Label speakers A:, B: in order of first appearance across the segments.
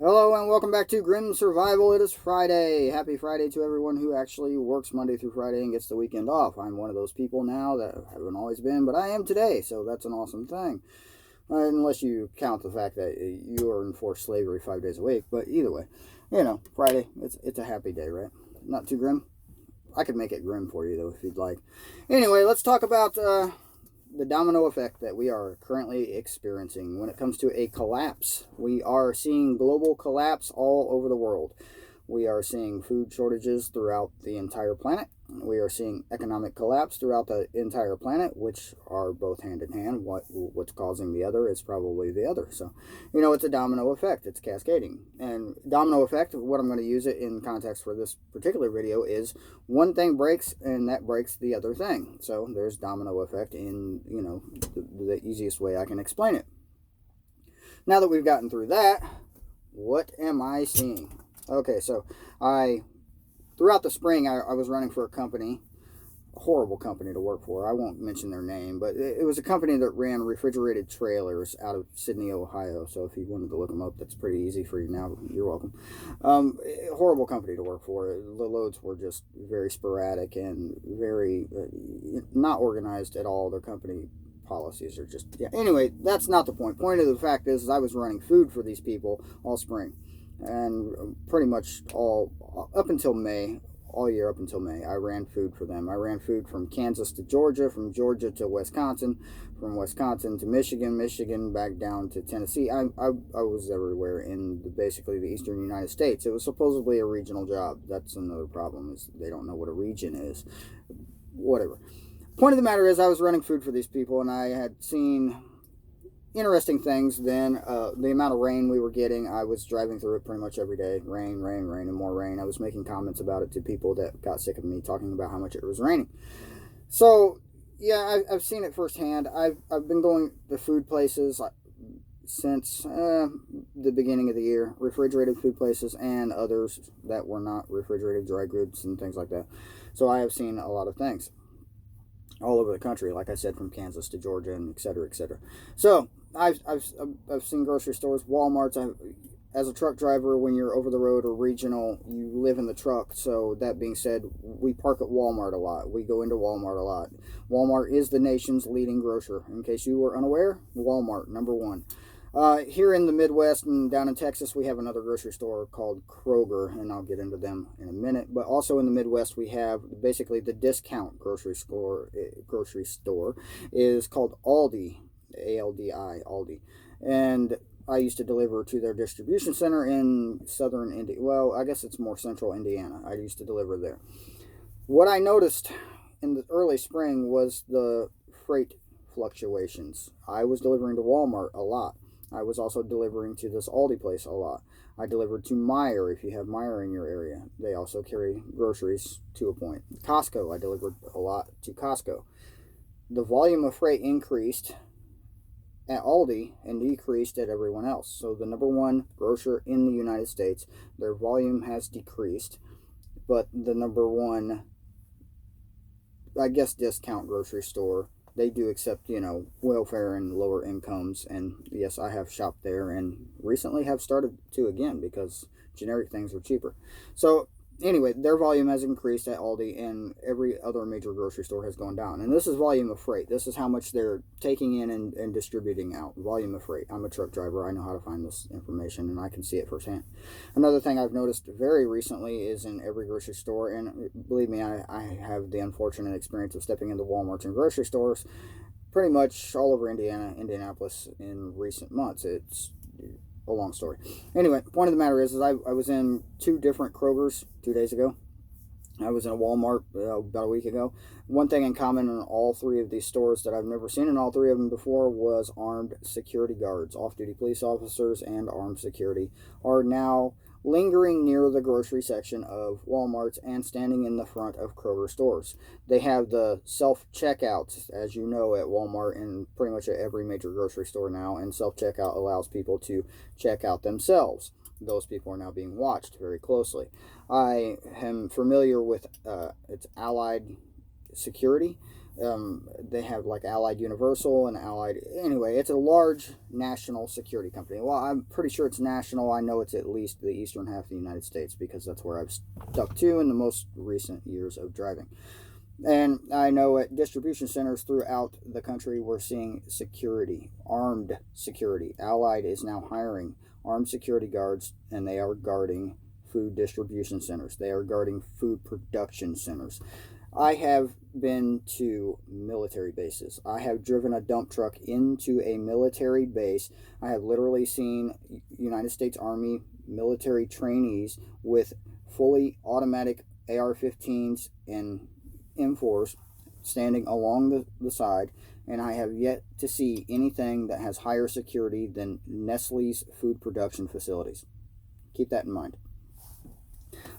A: Hello and welcome back to Grim Survival. It is Friday. Happy Friday to everyone who actually works Monday through Friday and gets the weekend off. I'm one of those people now that haven't always been, but I am today, so that's an awesome thing. Unless you count the fact that you are in forced slavery 5 days a week, but either way, Friday, it's a happy day, right? Not too grim. I could make it grim for you though if you'd like. Anyway, let's talk about the domino effect that we are currently experiencing when it comes to a collapse. We are seeing global collapse all over the world. We are seeing food shortages throughout the entire planet. We are seeing economic collapse throughout the entire planet, which are both hand in hand. What's causing the other is probably the other. So, it's a domino effect. It's cascading. And domino effect, what I'm going to use it in context for this particular video is one thing breaks and that breaks the other thing. So there's domino effect in, the easiest way I can explain it. Now that we've gotten through that, what am I seeing? Okay, so throughout the spring, I was running for a company, a horrible company to work for. I won't mention their name, but it was a company that ran refrigerated trailers out of Sydney, Ohio. So if you wanted to look them up, that's pretty easy for you now. You're welcome. Horrible company to work for. The loads were just very sporadic and very not organized at all. Their company policies are just, yeah. Anyway, that's not the point. Point of the fact is I was running food for these people all spring. And pretty much all year up until May, I ran food for them. I ran food from Kansas to Georgia, from Georgia to Wisconsin, from Wisconsin to Michigan back down to Tennessee. I was everywhere in basically the eastern United States. It was supposedly a regional job. That's another problem, is they don't know what a region is. Whatever. Point of the matter is I was running food for these people, and I had seen interesting things then. The amount of rain we were getting, I was driving through it pretty much every day. Rain, and more rain. I was making comments about it to people that got sick of me talking about how much it was raining. So, yeah, I've seen it firsthand. I've been going to food places since the beginning of the year, refrigerated food places and others that were not refrigerated, dry goods and things like that. So I have seen a lot of things all over the country, like I said, from Kansas to Georgia and et cetera, et cetera. So I've seen grocery stores, Walmarts. As a truck driver, when you're over the road or regional, you live in the truck. So that being said, we park at Walmart a lot. We go into Walmart a lot. Walmart is the nation's leading grocer. In case you were unaware, Walmart, number one. Here in the Midwest and down in Texas, we have another grocery store called Kroger, and I'll get into them in a minute. But also in the Midwest, we have basically the discount grocery store is called Aldi, ALDI, Aldi. And I used to deliver to their distribution center in southern India. Well, I guess it's more central Indiana. I used to deliver there. What I noticed in the early spring was the freight fluctuations. I was delivering to Walmart a lot. I was also delivering to this Aldi place a lot. I delivered to Meijer, if you have Meijer in your area. They also carry groceries to a point. Costco, I delivered a lot to Costco. The volume of freight increased at Aldi and decreased at everyone else. So the number one grocer in the United States, their volume has decreased, but the number one, I guess, discount grocery store, they do accept, welfare and lower incomes. And yes, I have shopped there and recently have started to again because generic things are cheaper. So anyway, their volume has increased at Aldi, and every other major grocery store has gone down. And this is volume of freight. This is how much they're taking in and distributing out. Volume of freight. I'm a truck driver. I know how to find this information, and I can see it firsthand. Another thing I've noticed very recently is in every grocery store, and believe me, I have the unfortunate experience of stepping into Walmarts and grocery stores pretty much all over Indianapolis in recent months. It's a long story. Anyway, point of the matter is I was in two different Krogers 2 days ago. I was in a Walmart about a week ago. One thing in common in all three of these stores that I've never seen in all three of them before was armed security guards. Off-duty police officers and armed security are now lingering near the grocery section of Walmart's and standing in the front of Kroger stores. They have the self-checkouts, as you know, at Walmart and pretty much at every major grocery store now, and self-checkout allows people to check out themselves. Those people are now being watched very closely. I am familiar with its Allied Security, They have like Allied Universal and Allied. Anyway, it's a large national security company. Well, I'm pretty sure it's national. I know it's at least the eastern half of the United States because that's where I've stuck to in the most recent years of driving. And I know at distribution centers throughout the country, we're seeing security, armed security. Allied is now hiring armed security guards, and they are guarding food distribution centers. They are guarding food production centers. I have been to military bases. I have driven a dump truck into a military base. I have literally seen United States Army military trainees with fully automatic AR-15s and M4s standing along the side, and I have yet to see anything that has higher security than Nestle's food production facilities. Keep that in mind.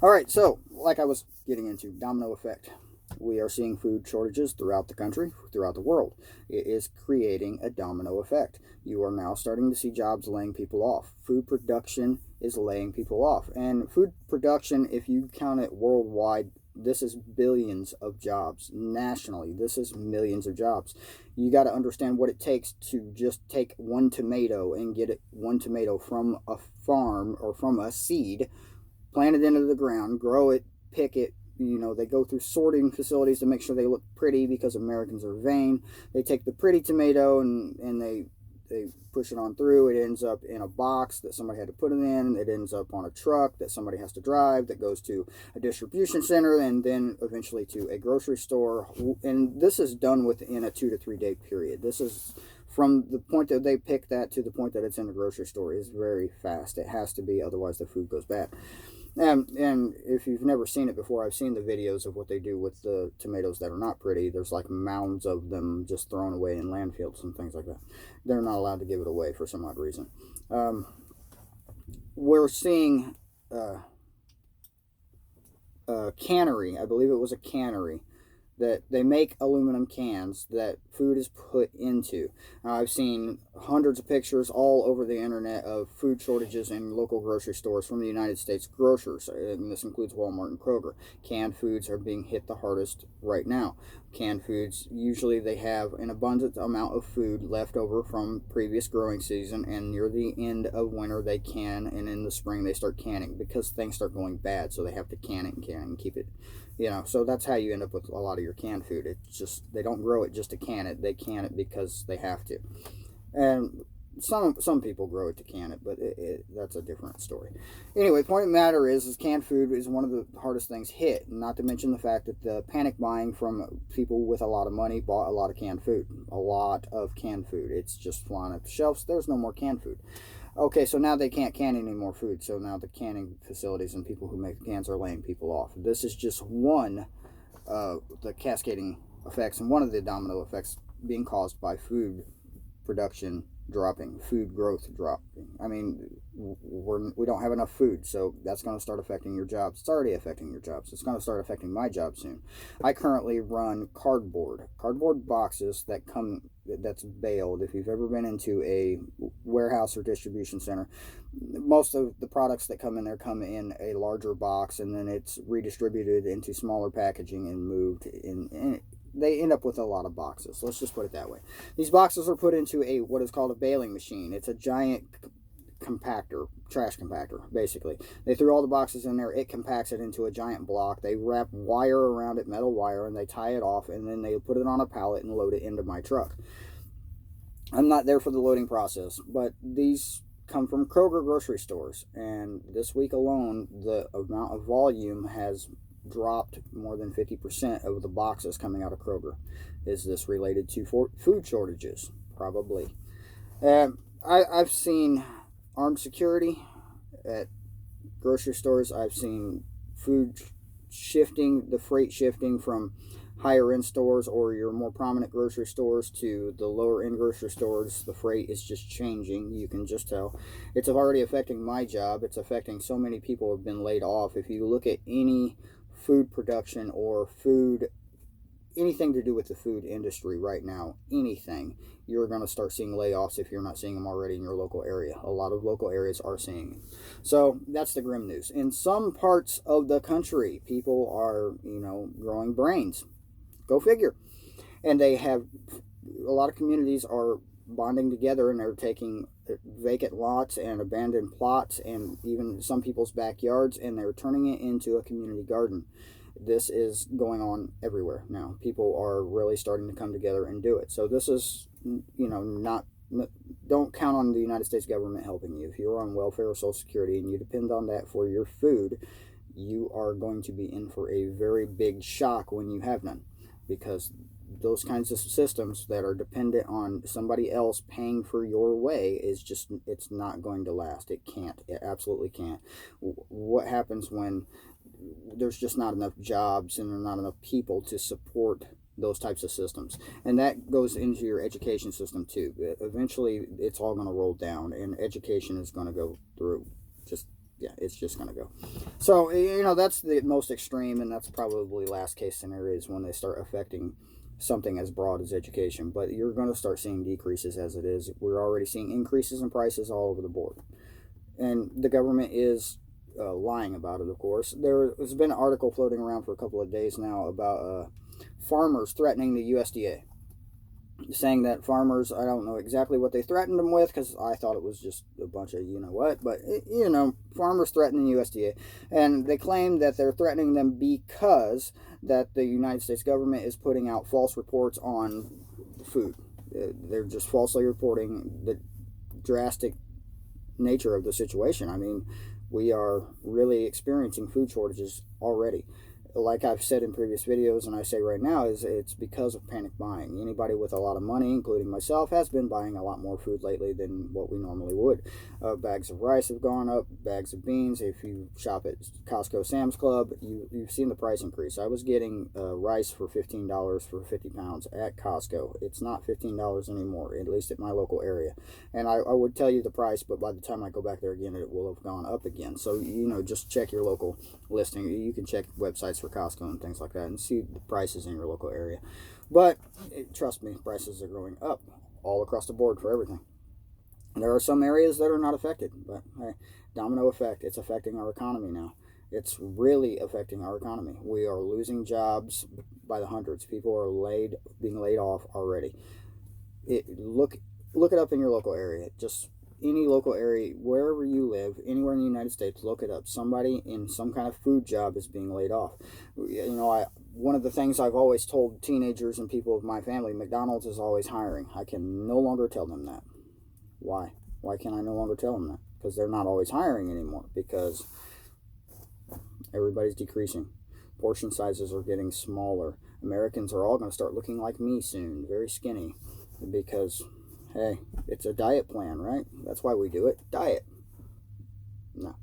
A: All right, so like I was getting into, domino effect. We are seeing food shortages throughout the country, throughout the world. It is creating a domino effect. You are now starting to see jobs laying people off. Food production is laying people off. And food production, if you count it worldwide, this is billions of jobs. Nationally, this is millions of jobs. You got to understand what it takes to just take one tomato and get one tomato from a farm or from a seed, plant it into the ground, grow it, pick it. They go through sorting facilities to make sure they look pretty because Americans are vain. They take the pretty tomato and they push it on through. It ends up in a box that somebody had to put it in. It ends up on a truck that somebody has to drive, that goes to a distribution center, and then eventually to a grocery store. And this is done within a 2 to 3 day period. This is from the point that they pick that to the point that it's in the grocery store is very fast. It has to be, otherwise the food goes bad. And if you've never seen it before, I've seen the videos of what they do with the tomatoes that are not pretty. There's like mounds of them just thrown away in landfills and things like that. They're not allowed to give it away for some odd reason. We're seeing cannery. I believe it was a cannery that they make aluminum cans that food is put into. I've seen hundreds of pictures all over the internet of food shortages in local grocery stores from the United States grocers, and this includes Walmart and Kroger. Canned foods are being hit the hardest right now. Canned foods, usually they have an abundant amount of food left over from previous growing season, and near the end of winter they can, and in the spring they start canning because things start going bad, so they have to can it and keep it. So that's how you end up with a lot of your canned food. It's just, they don't grow it just to can it. They can it because they have to. And some people grow it to can it, but that's a different story. Anyway, the point of the matter is canned food is one of the hardest things hit. Not to mention the fact that the panic buying from people with a lot of money bought a lot of canned food. A lot of canned food. It's just flying up the shelves. There's no more canned food. Okay, so now they can't can any more food. So now the canning facilities and people who make the cans are laying people off. This is just one of the cascading effects and one of the domino effects being caused by food production dropping, food growth dropping. I mean, we don't have enough food, so that's going to start affecting your jobs. It's already affecting your jobs. It's going to start affecting my job soon. I currently run cardboard boxes that's baled. If you've ever been into a warehouse or distribution center, most of the products that come in there come in a larger box, and then it's redistributed into smaller packaging and moved in they end up with a lot of boxes. Let's just put it that way. These boxes are put into what is called a baling machine. It's a giant compactor, trash compactor, basically. They threw all the boxes in there. It compacts it into a giant block. They wrap wire around it, metal wire, and they tie it off, and then they put it on a pallet and load it into my truck. I'm not there for the loading process, but these come from Kroger grocery stores, and this week alone, the amount of volume has dropped more than 50% of the boxes coming out of Kroger. Is this related to food shortages? Probably. I've seen armed security at grocery stores. I've seen food shifting, the freight shifting from higher end stores or your more prominent grocery stores to the lower end grocery stores. The freight is just changing. You can just tell. It's already affecting my job. It's affecting so many people who have been laid off. If you look at any food production or anything to do with the food industry right now, anything, you're going to start seeing layoffs if you're not seeing them already in your local area. A lot of local areas are seeing them. So that's the grim news. In some parts of the country, people are, growing brains. Go figure. And they have, a lot of communities are bonding together, and they're taking vacant lots and abandoned plots and even some people's backyards, and they're turning it into a community garden. This is going on everywhere now. People are really starting to come together and do it. So this is, not, don't count on the United States government helping you. If you're on welfare or Social Security and you depend on that for your food, you are going to be in for a very big shock when you have none, because those kinds of systems that are dependent on somebody else paying for your way is just, it's not going to last. It can't. It absolutely can't. What happens when there's just not enough jobs and there's not enough people to support those types of systems? And that goes into your education system too. Eventually it's all going to roll down, and education is going to go through, just, yeah, it's just going to go. So, that's the most extreme, and that's probably last case scenario, is when they start affecting something as broad as education. But you're going to start seeing decreases as it is. We're already seeing increases in prices all over the board, and the government is lying about it. Of course, there's been an article floating around for a couple of days now about farmers threatening the USDA, saying that farmers, I don't know exactly what they threatened them with, because I thought it was just a bunch of but farmers threatening the USDA, and they claim that they're threatening them because that the United States government is putting out false reports on food. They're just falsely reporting the drastic nature of the situation. I mean, we are really experiencing food shortages already. Like I've said in previous videos, and I say right now, is it's because of panic buying. Anybody with a lot of money, including myself, has been buying a lot more food lately than what we normally would. Bags of rice have gone up, bags of beans. If you shop at Costco, Sam's Club, you've seen the price increase. I was getting rice for $15 for 50 pounds at Costco. It's not $15 anymore, at least at my local area. And I would tell you the price, but by the time I go back there again, it will have gone up again. So, just check your local listing. You can check websites for Costco and things like that and see the prices in your local area. But trust me, prices are going up all across the board for everything. And there are some areas that are not affected, but hey, domino effect, it's affecting our economy now. It's really affecting our economy. We are losing jobs by the hundreds. People are being laid off already. Look it up in your local area. Just any local area, wherever you live, anywhere in the United States, look it up. Somebody in some kind of food job is being laid off. One of the things I've always told teenagers and people of my family, McDonald's is always hiring. I can no longer tell them that. Why? Why can I no longer tell them that? Because they're not always hiring anymore, because everybody's decreasing. Portion sizes are getting smaller. Americans are all going to start looking like me soon, very skinny, because hey, it's a diet plan, right? That's why we do it. Diet. No.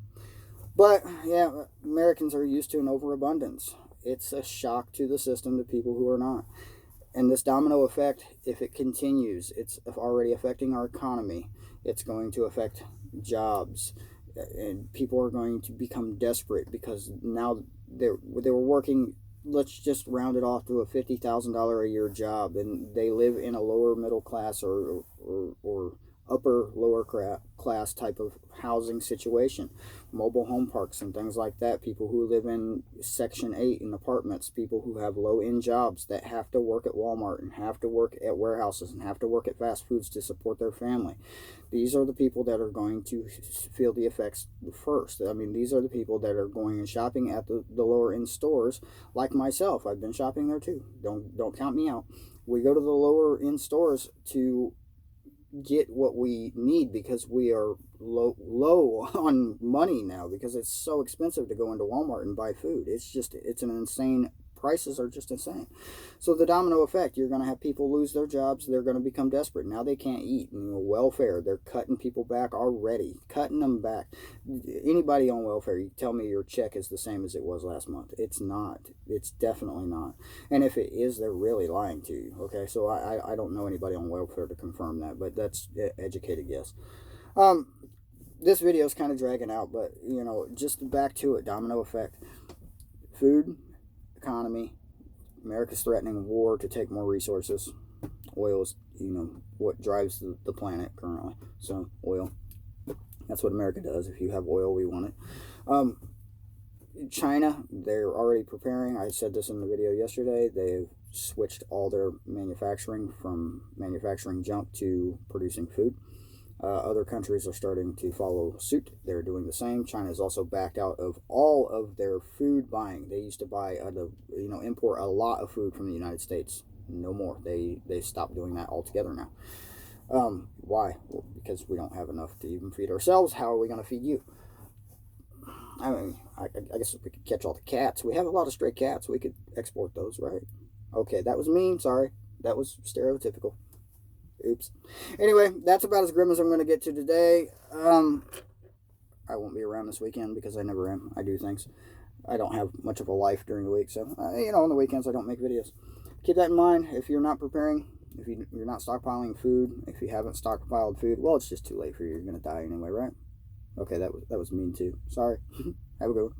A: But, yeah, Americans are used to an overabundance. It's a shock to the system to people who are not. And this domino effect, if it continues, it's already affecting our economy. It's going to affect jobs. And people are going to become desperate, because now they were working, let's just round it off to a $50,000 a year job, and they live in a lower middle class or upper lower class type of housing situation, mobile home parks and things like that. People who live in Section 8 in apartments, people who have low-end jobs that have to work at Walmart and have to work at warehouses and have to work at fast foods to support their family. These are the people that are going to feel the effects first. I mean, these are the people that are going and shopping at the lower end stores, like myself. I've been shopping there too. Don't count me out. We go to the lower end stores to get what we need, because we are low on money now, because it's so expensive to go into Walmart and buy food. It's an insane, prices are just insane. So the domino effect, you're going to have people lose their jobs. They're going to become desperate. Now they can't eat. Welfare, they're cutting people back already, cutting them back. Anybody on welfare, you tell me your check is the same as it was last month. It's not. It's definitely not. And if it is, they're really lying to you. Okay, so I don't know anybody on welfare to confirm that, but that's educated guess. This video is kind of dragging out, but just back to it. Domino effect. Food, economy. America's threatening war to take more resources. Oil is, what drives the planet currently. So oil, that's what America does. If you have oil, we want it. China, they're already preparing. I said this in the video yesterday. They've switched all their manufacturing from manufacturing junk to producing food. Other countries are starting to follow suit. They're doing the same. China has also backed out of all of their food buying. They used to buy, import a lot of food from the United States. No more. They stopped doing that altogether now. Why? Well, because we don't have enough to even feed ourselves. How are we going to feed you? I mean, I guess if we could catch all the cats. We have a lot of stray cats. We could export those, right? Okay, that was mean. Sorry. That was stereotypical. Oops. Anyway, that's about as grim as I'm going to get to today. I won't be around this weekend because I never am. I do things. I don't have much of a life during the week, so, on the weekends I don't make videos. Keep that in mind. If you're not preparing, if you're not stockpiling food, if you haven't stockpiled food, well, it's just too late for you. You're going to die anyway, right? Okay, that was mean too. Sorry. Have a good one.